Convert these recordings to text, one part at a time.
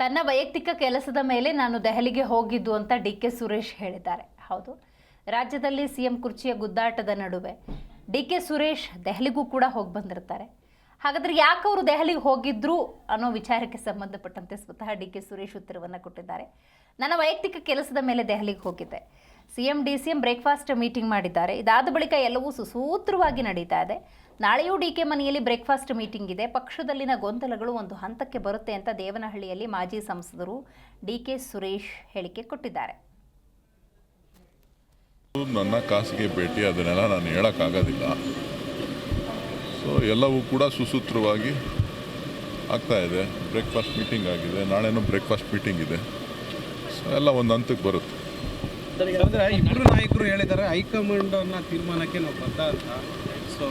ತನ್ನ ವೈಯಕ್ತಿಕ ಕೆಲಸದ ಮೇಲೆ ನಾನು ದೆಹಲಿಗೆ ಹೋಗಿದ್ದು ಅಂತ ಡಿ.ಕೆ. ಸುರೇಶ್ ಹೇಳಿದ್ದಾರೆ. ಹೌದು, ರಾಜ್ಯದಲ್ಲಿ ಸಿಎಂ ಕುರ್ಚಿಯ ಗುದ್ದಾಟದ ನಡುವೆ ಡಿ.ಕೆ. ಸುರೇಶ್ ದೆಹಲಿಗೂ ಕೂಡ ಹೋಗಿ ಬಂದಿರ್ತಾರೆ. ಹಾಗಾದ್ರೆ ಯಾಕೆ ಅವರು ದೆಹಲಿಗೆ ಹೋಗಿದ್ರು ಅನ್ನೋ ವಿಚಾರಕ್ಕೆ ಸಂಬಂಧಪಟ್ಟಂತೆ ಸ್ವತಃ ಡಿ.ಕೆ. ಸುರೇಶ್ ಉತ್ತರವನ್ನು ಕೊಟ್ಟಿದ್ದಾರೆ. ನನ್ನ ವೈಯಕ್ತಿಕ ಕೆಲಸದ ಮೇಲೆ ದೆಹಲಿಗೆ ಹೋಗಿದ್ದೆ. ಸಿಎಂ ಡಿ.ಸಿ.ಎಂ ಬ್ರೇಕ್ಫಾಸ್ಟ್ ಮೀಟಿಂಗ್ ಮಾಡಿದ್ದಾರೆ. ಇದಾದ ಬಳಿಕ ಎಲ್ಲವೂ ಸುಸೂತ್ರವಾಗಿ ನಡೀತಾ ಇದೆ. ನಾಳೆಯೂ ಡಿ.ಕೆ. ಮನೆಯಲ್ಲಿ ಬ್ರೇಕ್ಫಾಸ್ಟ್ ಮೀಟಿಂಗ್ ಇದೆ. ಪಕ್ಷದಲ್ಲಿನ ಗೊಂದಲಗಳು ಒಂದು ಹಂತಕ್ಕೆ ಬರುತ್ತೆ ಅಂತ ದೇವನಹಳ್ಳಿಯಲ್ಲಿ ಮಾಜಿ ಸಂಸದರು ಡಿ.ಕೆ. ಸುರೇಶ್ ಹೇಳಿಕೆ ಕೊಟ್ಟಿದ್ದಾರೆ. ನನ್ನ ಖಾಸಗಿ ಭೇಟಿ ಅದನ್ನೆಲ್ಲ ನಾನು ಹೇಳೋಕ್ಕಾಗೋದಿಲ್ಲ. ಸೊ ಎಲ್ಲವೂ ಕೂಡ ಸುಸೂತ್ರವಾಗಿ ಆಗ್ತಾ ಇದೆ. ಬ್ರೇಕ್ಫಾಸ್ಟ್ ಮೀಟಿಂಗ್ ಆಗಿದೆ, ನಾಳೆನೂ ಬ್ರೇಕ್ಫಾಸ್ಟ್ ಮೀಟಿಂಗ್ ಇದೆ. ಸೊ ಎಲ್ಲ ಒಂದು ಹಂತಕ್ಕೆ ಬರುತ್ತೆ. ಅಂದರೆ ಇಬ್ಬರು ನಾಯಕರು ಹೇಳಿದ್ದಾರೆ ಹೈಕಮಾಂಡನ್ನು ತೀರ್ಮಾನಕ್ಕೆ ನಾವು ಬದ್ಧ ಅಂತ. ಸೊ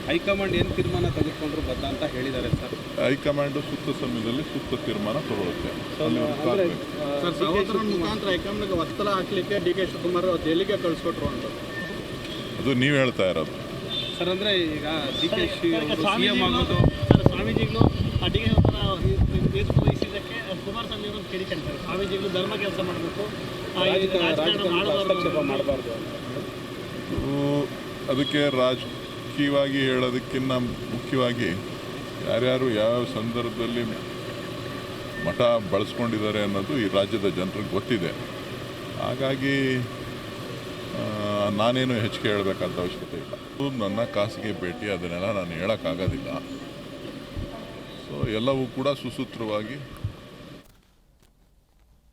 ಹೈಕಮಾಂಡ್ ಏನು ತೀರ್ಮಾನ ತೆಗೆದುಕೊಂಡ್ರು ಬದ್ಧ ಅಂತ ಹೇಳಿದ್ದಾರೆ ಸರ್. ಹೈಕಮಾಂಡು ಸೂಕ್ತ ಸಮಯದಲ್ಲಿ ಸೂಕ್ತ ತೀರ್ಮಾನ ತಗೊಳುತ್ತೆ. ಸರ್, ಸಹೋದರರ ಮುಖಾಂತರ ಹೈಕಮಾಂಡ್ಗೆ ಒತ್ತಡ ಹಾಕಲಿಕ್ಕೆ ಡಿ.ಕೆ. ಶಿವಕುಮಾರ್ ದೆಹಲಿಗೆ ಕಳಿಸ್ಕೊಟ್ರು ಅಂತ ಅದು ನೀವು ಹೇಳ್ತಾ ಇರೋದು ಸರ್. ಅಂದರೆ ಈಗ ಡಿ.ಕೆ. ಸಿಎಂ ಆಗೋದು ಸ್ವಾಮೀಜಿಗಳು ಡಿ.ಕೆ. ನೇತೃತ್ವ ವಹಿಸಿದ್ದಕ್ಕೆ ಕುಮಾರಸ್ವಾಮಿ ಅವರು ಕೇಳಿಕೊಂಡಿದ್ದಾರೆ. ಸ್ವಾಮೀಜಿಗಳು ಧರ್ಮ ಕೆಲಸ ಮಾಡಬೇಕು, ಹಸ್ತಕ್ಷೇಪ ಮಾಡಬಾರ್ದು. ಅದಕ್ಕೆ ರಾಜಕೀಯವಾಗಿ ಹೇಳೋದಕ್ಕಿಂತ ಮುಖ್ಯವಾಗಿ ಯಾರ್ಯಾರು ಯಾವ ಸಂದರ್ಭದಲ್ಲಿ ಮಠ ಬಳಸ್ಕೊಂಡಿದ್ದಾರೆ ಅನ್ನೋದು ಈ ರಾಜ್ಯದ ಜನರಿಗೆ ಗೊತ್ತಿದೆ. ಹಾಗಾಗಿ ನಾನೇನು ಹೆಚ್ಚಿಗೆ ಹೇಳಬೇಕಂತ ಅವಶ್ಯಕತೆ ಇಲ್ಲ. ನನ್ನ ಖಾಸಗಿ ಭೇಟಿ ಅದನ್ನೆಲ್ಲ ನಾನು ಹೇಳೋಕ್ಕಾಗೋದಿಲ್ಲ. ಸೊ ಎಲ್ಲವೂ ಕೂಡ ಸುಸೂತ್ರವಾಗಿ